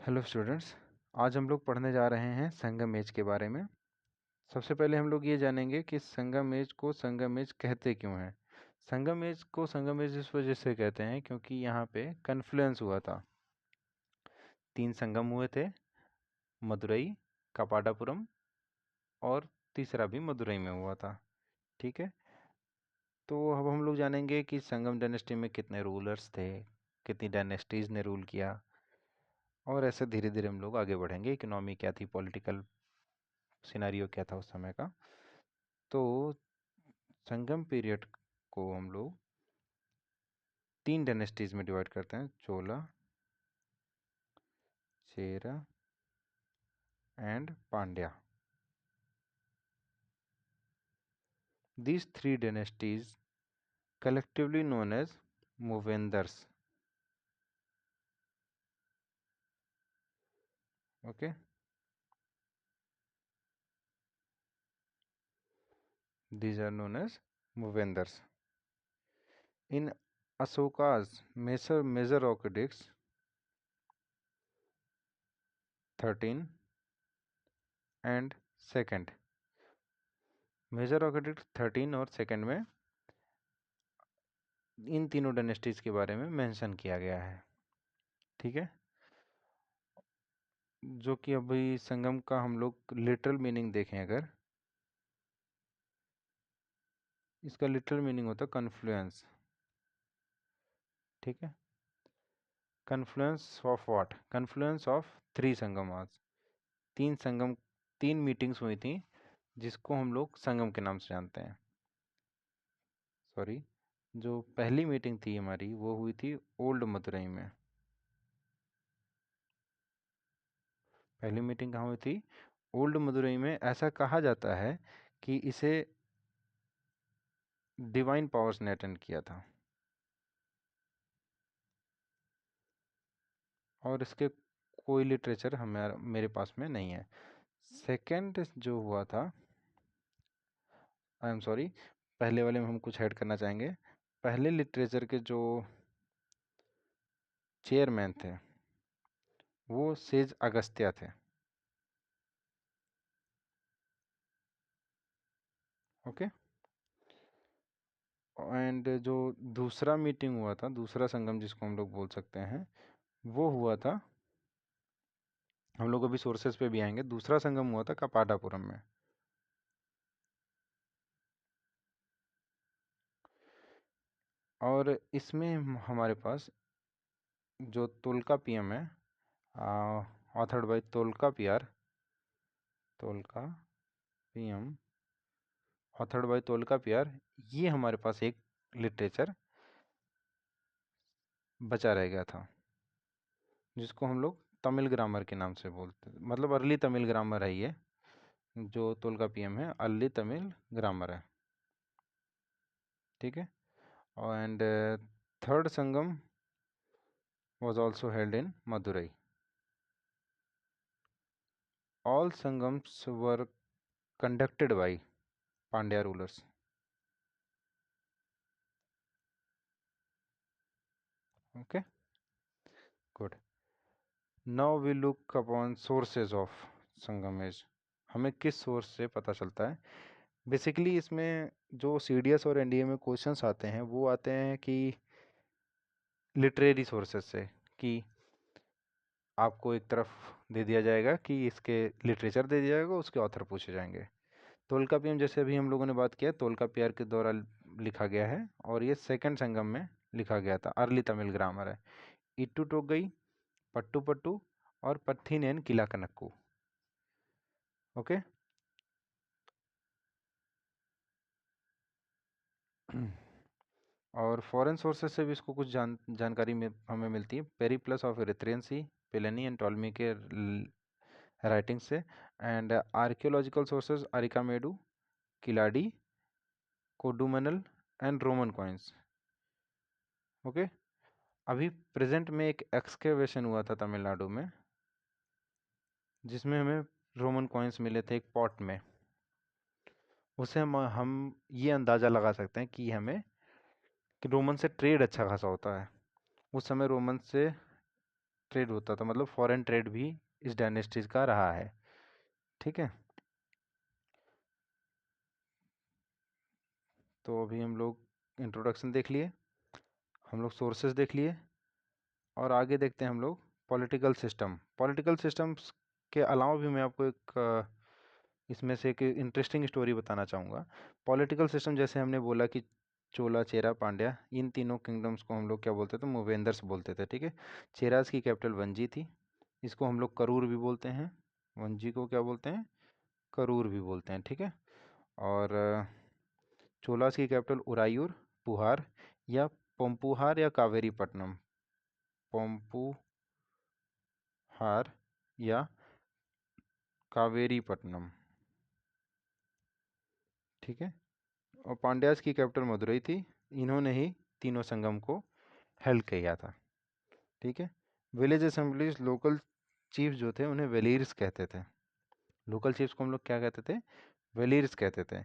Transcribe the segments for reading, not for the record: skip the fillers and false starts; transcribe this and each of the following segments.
Hello students. आज हम लोग पढ़ने जा रहे हैं संगम एज के बारे में। सबसे पहले हम लोग ये जानेंगे कि संगम एज को संगम एज कहते क्यों हैं। संगम एज को संगम एज इस वजह से कहते हैं क्योंकि यहाँ पे कन्फ्लुएंस हुआ था। 3 संगम हुए थे, मदुरई, कपाडापुरम और तीसरा भी मदुरई में हुआ था। ठीक है, तो अब हम लोग जानेंगे कि संगम डायनेस्टी में कितने रूलर्स थे, कितनी डायनेस्टीज ने रूल किया, और ऐसे धीरे धीरे हम लोग आगे बढ़ेंगे। इकोनॉमी क्या थी, पॉलिटिकल सिनेरियो क्या था उस समय का। तो संगम पीरियड को हम लोग 3 डायनेस्टीज में डिवाइड करते हैं, चोला, चेरा and Pandya. These 3 dynasties collectively known as Movenders. Okay, these are known as Movenders. In Ashoka's major edicts 13 and 2nd, major ऑक्डिक्ट 13 और 2nd में इन तीनों डायनेस्टीज के बारे में मेंशन किया गया है। ठीक है, जो कि अभी संगम का हम लोग लिटरल मीनिंग देखें अगर, इसका लिटरल मीनिंग होता है कन्फ्लुएंस। ठीक है, confluence of what, confluence of 3 संगमास। 3 Sangam, 3 meetings हुई थी जिसको हम लोग संगम के नाम से जानते हैं। सॉरी, जो पहली मीटिंग थी हमारी वो हुई थी ओल्ड मदुरई में। पहली मीटिंग कहाँ हुई थी? ओल्ड मदुरई में। ऐसा कहा जाता है कि इसे डिवाइन पावर्स ने अटेंड किया था, और इसके कोई लिटरेचर हमारे मेरे पास में नहीं है। सेकंड जो हुआ था, आई एम सॉरी, पहले वाले में हम कुछ ऐड करना चाहेंगे। पहले लिटरेचर के जो चेयरमैन थे वो सेज अगस्त्या थे। ओके, एंड जो दूसरा मीटिंग हुआ था, दूसरा संगम जिसको हम लोग बोल सकते हैं, वो हुआ था, हम लोग अभी सोर्सेस पे भी आएंगे, दूसरा संगम हुआ था कपाडापुरम में। और इसमें हमारे पास जो तोलका पीएम है, authored by Tolkappiyar, Tolkappiyam authored by Tolkappiyar, ये हमारे पास एक लिटरेचर बचा रह गया था जिसको हम लोग तमिल ग्रामर के नाम से बोलते हैं। मतलब अर्ली तमिल ग्रामर है ये, जो तोलका पीएम है अर्ली तमिल ग्रामर है। ठीक है, and third Sangam was also held in Madurai. All sangams were conducted by Pandya rulers. Okay, good. Now we look upon sources of Sangam age. हमें किस सोर्स से पता चलता है? बेसिकली इसमें जो सीडीएस और एनडीए में क्वेश्चंस आते हैं वो आते हैं कि लिटरेरी सोर्सेस से, कि आपको एक तरफ दे दिया जाएगा कि इसके लिटरेचर दे दिया जाएगा, उसके ऑथर पूछे जाएंगे। तोलकाप्पियम जैसे अभी हम लोगों ने बात किया, तोलकाप्पियर के द्वारा लिखा गया है, और ये सेकंड संगम में लिखा गया था, अर्ली तमिल ग्रामर है। इट्टू टोगई, पट्टू पट्टू और पत्थीनेन किला कनक्कू। ओके, और फॉरेन सोर्सेस से भी इसको कुछ जानकारी में हमें मिलती है। Periplus of Erythraean Sea, Pliny and Ptolemy के राइटिंग से, and archaeological sources Arikamedu, Keeladi, Kodumanal and Roman coins. Okay, अभी प्रेजेंट में एक एक्सकेवेशन हुआ था तमिलनाडु में जिसमें हमें रोमन कॉइन्स मिले थे एक पॉट में। उसे हम ये अंदाज़ा लगा सकते हैं कि हमें कि रोमन से ट्रेड अच्छा खासा होता है। उस समय रोमन से ट्रेड होता था, मतलब फॉरेन ट्रेड भी इस डायनेस्टीज का रहा है। ठीक है, तो अभी हम लोग इंट्रोडक्शन देख लिए, हम लोग सोर्सेज देख लिए, और आगे देखते हैं हम लोग पॉलिटिकल सिस्टम। पॉलिटिकल सिस्टम्स के अलावा भी मैं आपको एक इसमें से एक इंटरेस्टिंग स्टोरी बताना चाहूँगा। पॉलिटिकल सिस्टम जैसे हमने बोला कि चोला, चेरा, पांड्या, इन तीनों किंगडम्स को हम लोग क्या बोलते थे, मूवेंदर्स बोलते थे। ठीक है, चेरास की कैपिटल वंजी थी, इसको हम लोग करूर भी बोलते हैं, वंजी को क्या बोलते हैं, करूर भी बोलते हैं। ठीक है, और चोलास की कैपिटल उरायूर, पुहार या पंपुहार या कावेरीपट्टनम, पंपुहार या कावेरीपट्टनम। ठीक है, और पांड्यास की कैपिटल मदुरई थी, इन्होंने ही तीनों संगम को हेल्प किया था। ठीक है, विलेज असेंबलीज, लोकल चीफ जो थे उन्हें वेलीर्स कहते थे। लोकल चीफ्स को हम लोग क्या कहते थे, वेलीर्स कहते थे।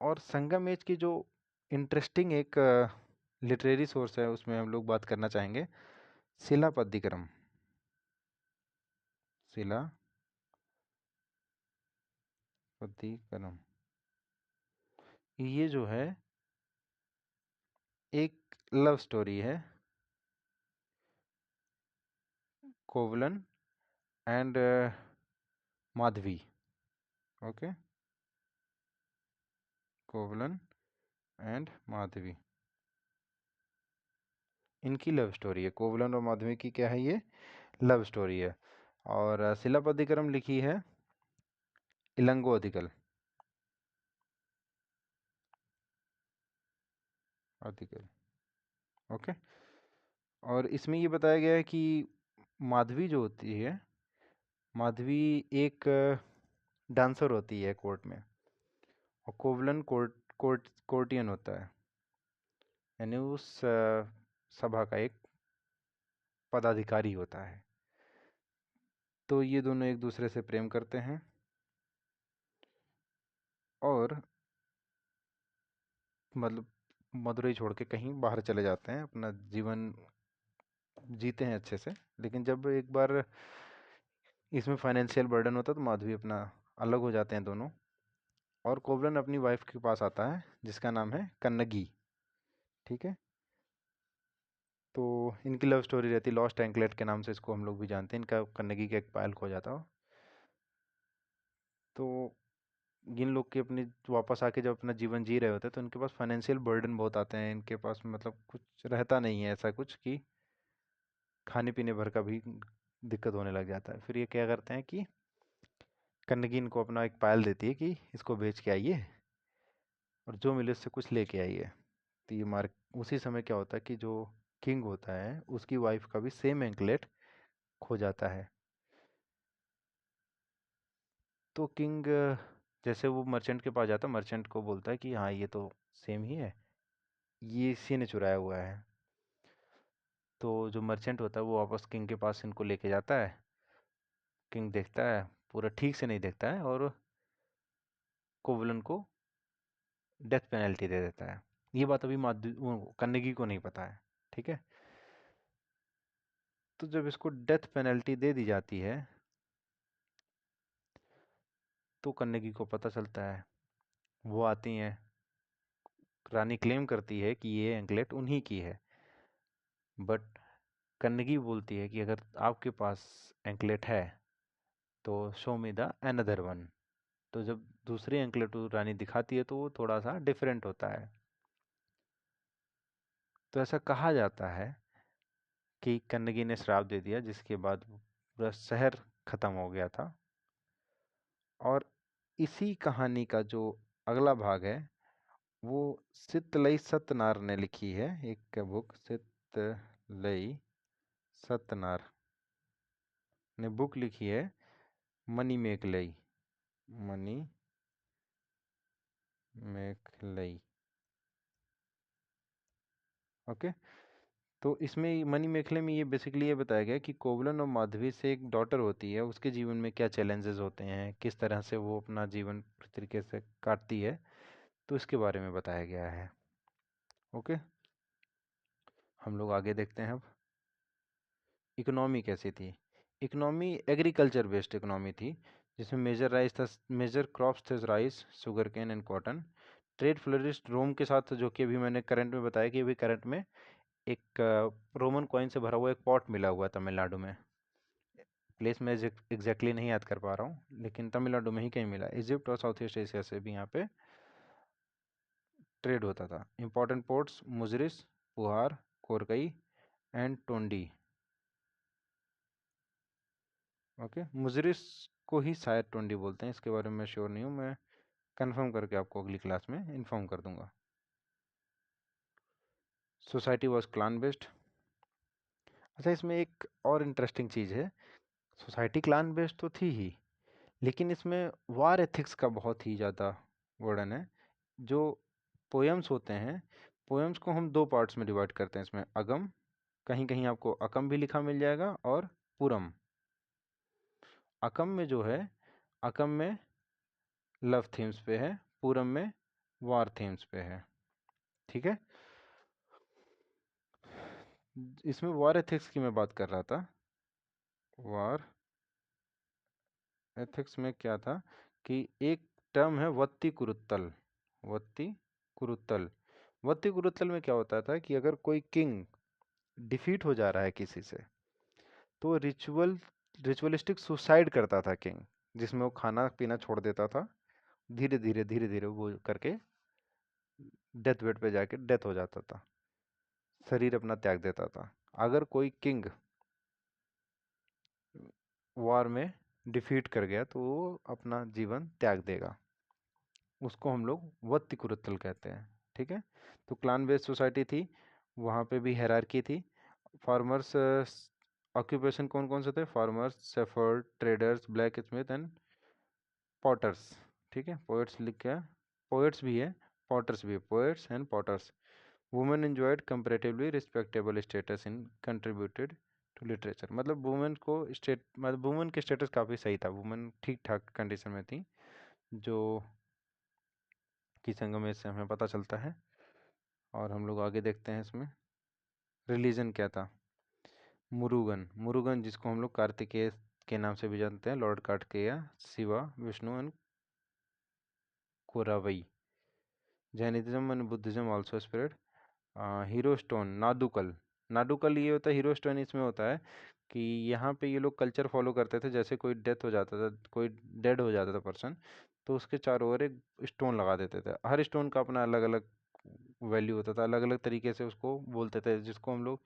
और संगम एज की जो इंटरेस्टिंग एक लिटरेरी सोर्स है उसमें हम लोग बात करना चाहेंगे, शिलापद्दिकरम। शिलापद्दिकरम, ये जो है एक लव स्टोरी है, कोवलन and Madhavi. Okay, कोवलन and Madhavi, इनकी लव स्टोरी है। कोवलन और माधवी की क्या है, ये लव स्टोरी है। और शिलापद्दिकरम लिखी है इलंगो अधिकल, अधिकल। ओके, और इसमें ये बताया गया है कि माधवी जो होती है, माधवी एक डांसर होती है कोर्ट में, और कोवलन कोर्टियन होता है, यानी उस सभा का एक पदाधिकारी होता है। तो ये दोनों एक दूसरे से प्रेम करते हैं और मतलब मदुरई छोड़ के कहीं बाहर चले जाते हैं, अपना जीवन जीते हैं अच्छे से। लेकिन जब एक बार इसमें फाइनेंशियल बर्डन होता है तो माधवी अपना अलग हो जाते हैं दोनों, और कोवलन अपनी वाइफ के पास आता है जिसका नाम है कन्नगी। ठीक है, तो इनकी लव स्टोरी रहती है, लॉस्ट एंकलेट के नाम से इसको हम लोग भी जानते हैं। इनका कन्नगी का एक पायल खो जाता हो, तो इन लोग के अपने वापस आके जब अपना जीवन जी रहे होते हैं तो इनके पास फाइनेंशियल बर्डन बहुत आते हैं, इनके पास मतलब कुछ रहता नहीं है ऐसा कुछ कि खाने पीने भर का भी दिक्कत होने लग जाता है। फिर ये क्या करते हैं कि कन्नगी इनको अपना एक पायल देती है कि इसको बेच के आइए और जो मिले उससे कुछ लेके आइए। तो ये मार्क उसी समय क्या होता है कि जो किंग होता है उसकी वाइफ का भी सेम एंकलेट खो जाता है। तो किंग जैसे वो मर्चेंट के पास जाता है, मर्चेंट को बोलता है कि हाँ ये तो सेम ही है, ये इसी ने चुराया हुआ है। तो जो मर्चेंट होता है वो वापस किंग के पास इनको लेके जाता है। किंग देखता है, पूरा ठीक से नहीं देखता है, और कोवलन को डेथ पेनल्टी दे देता है। ये बात अभी कन्नेगी को नहीं पता है। ठीक है, तो जब इसको डेथ पेनल्टी दे दी जाती है तो कन्नेगी को पता चलता है, वो आती हैं, रानी क्लेम करती है कि ये एंकलेट उन्हीं की है। बट कन्नगी बोलती है कि अगर आपके पास एंकलेट है तो show me the another one. तो जब दूसरी एंकलेट रानी दिखाती है तो वो थोड़ा सा डिफरेंट होता है। तो ऐसा कहा जाता है कि कन्नगी ने श्राप दे दिया, जिसके बाद पूरा शहर खत्म हो गया था। और इसी कहानी का जो अगला भाग है वो सितलई सत्यनार ने लिखी है, एक बुक, सितलई सत्यनार ने बुक लिखी है, मनी मेघलई, मनी मेघलई। ओके, तो इसमें मनी मेखले में ये बेसिकली ये बताया गया कि कोवलन और माधवी से एक डॉटर होती है, उसके जीवन में क्या चैलेंजेस होते हैं, किस तरह से वो अपना जीवन पूरी तरीके से काटती है, तो इसके बारे में बताया गया है। ओके, हम लोग आगे देखते हैं अब इकोनॉमी कैसी थी? इकोनॉमी एग्रीकल्चर बेस्ड इकोनॉमी थी, जिसमें मेजर क्रॉप्स थे rice, sugar cane and cotton. Trade flourished Rome के साथ, जो कि अभी मैंने करंट में बताया कि अभी करंट में एक रोमन कॉइन से भरा हुआ एक पॉट मिला हुआ है तमिलनाडु में। प्लेस मैं एग्जैक्टली नहीं याद कर पा रहा हूँ, लेकिन तमिलनाडु में ही कहीं मिला। इजिप्ट और साउथ ईस्ट एशिया से भी यहाँ पे ट्रेड होता था। Important ports मुजरिस, पुहार, Korkai and टोंडी। Okay, मुजरिस को ही शायद टोंडी बोलते हैं, इसके बारे में मैं श्योर नहीं हूँ। मैं कंफर्म करके आपको अगली क्लास में इन्फॉर्म कर दूंगा। Society was clan based. अच्छा, इसमें एक और इंटरेस्टिंग चीज़ है। सोसाइटी क्लान बेस्ड तो थी ही, लेकिन इसमें वार एथिक्स का बहुत ही ज़्यादा वर्णन है। जो पोएम्स होते हैं, पोएम्स को हम दो पार्ट्स में डिवाइड करते हैं इसमें। अगम, कहीं कहीं आपको अकम भी लिखा मिल जाएगा, और पुरम। अकम में जो है, अकम में लव थीम्स पे है, पूरम में वार थीम्स पे है। ठीक है, इसमें वार एथिक्स की मैं बात कर रहा था। वार एथिक्स में क्या था कि एक टर्म है वत्ती कुरुत्तल। वत्ती कुरुत्तल। वत्ती कुरुत्तल में क्या होता था कि अगर कोई किंग डिफीट हो जा रहा है किसी से, तो रिचुअलिस्टिक सुसाइड करता था किंग, जिसमें वो खाना पीना छोड़ देता था। धीरे धीरे वो करके डेथ बेड पे जाके डेथ हो जाता था, शरीर अपना त्याग देता था। अगर कोई किंग वॉर में डिफीट कर गया, तो वो अपना जीवन त्याग देगा। उसको हम लोग वत्ती कुरुत्तल कहते हैं। ठीक है, तो क्लान बेस्ड सोसाइटी थी, वहाँ पे भी हायरार्की थी। फार्मर्स ऑक्यूपेशन कौन कौन से थे? Farmers, shepherd, traders, blacksmith and potters. ठीक है, पोएट्स लिख के, पोएट्स भी है, पॉटर्स भी है, poets and potters. Women enjoyed comparatively respectable status in contributed to literature। मतलब वुमेन को मतलब वुमेन के स्टेटस काफ़ी सही था, वुमेन ठीक ठाक कंडीशन में थी, जो कि संगमेश से हमें पता चलता है। और हम लोग आगे देखते हैं इसमें रिलीजन क्या था। मुरुगन, मुरुगन जिसको हम लोग कार्तिकेय के नाम से भी जानते हैं, Lord Kartikeya, Shiva, Vishnu and Korravai. Jainism and Buddhism also spread. Hero stone, Nadukal. Nadukal ये होता है, हीरो स्टोन इसमें होता है कि यहाँ पे ये लोग कल्चर फॉलो करते थे। जैसे कोई डेथ हो जाता था, कोई डेड हो जाता था पर्सन, तो उसके चारों ओर एक स्टोन लगा देते थे। हर स्टोन का अपना अलग अलग वैल्यू होता था, अलग अलग तरीके से उसको बोलते थे, जिसको हम लोग,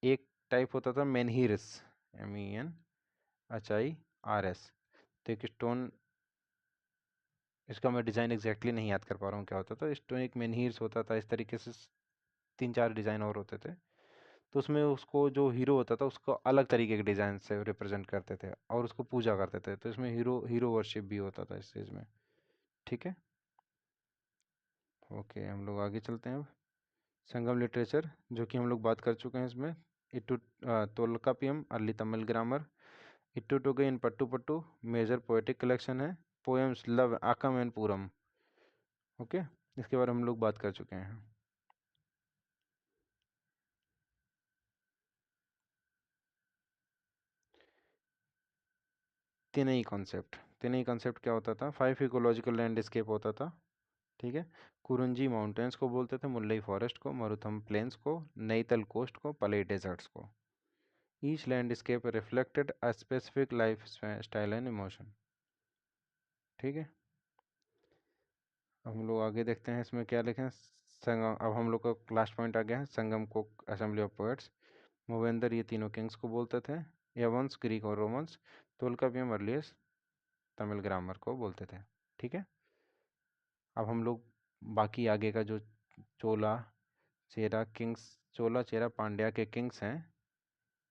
एक टाइप होता था मेनहीरस, MENHIRS। तो एक स्टोन, इसका मैं डिज़ाइन एग्जैक्टली नहीं याद कर पा रहा हूँ क्या होता था। स्टोन एक मेनहीर्स होता था, इस तरीके से तीन चार डिज़ाइन और होते थे। तो उसमें उसको जो हीरो होता था, उसको अलग तरीके के डिज़ाइन से रिप्रेजेंट करते थे और उसको पूजा करते थे। तो इसमें हीरो हीरो वर्शिप भी होता था इस चीज़ में। ठीक है, ओके, हम लोग आगे चलते हैं अब। संगम लिटरेचर, जो कि हम लोग बात कर चुके हैं इसमें। Ettu Tolkappiyam, early Tamil grammar. Ettuthogai and Pattupattu, major poetic collection है। Poems love, Akam and Puram. Okay, इसके बारे में हम लोग बात कर चुके हैं। तिनई कॉन्सेप्ट, तिनई कॉन्सेप्ट क्या होता था? 5 इकोलॉजिकल लैंडस्केप होता था। ठीक है, कुरुंजी माउंटेन्स को बोलते थे, मुल्लई फॉरेस्ट को, मरुथम प्लेन्स को, नईतल कोस्ट को, पलई डेजर्ट्स को। Each landscape reflected a specific life style and emotion. ठीक है, अब हम लोग आगे देखते हैं इसमें क्या लिखे हैं। संगम, अब हम लोग का लास्ट पॉइंट आ गया है, संगम को असेंबली ऑफ पोएट्स। मूवेंदर ये तीनों किंग्स को बोलते थे। यवंस ग्रीक और रोमन्स। तोल्कापियम अर्लियस्ट तमिल ग्रामर को बोलते थे। ठीक है, अब हम लोग बाकी आगे का जो चोला चेरा किंग्स, चोला चेरा पांड्या के किंग्स हैं,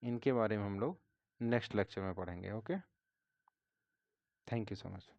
इनके बारे में हम लोग नेक्स्ट लेक्चर में पढ़ेंगे। Okay, thank you so much.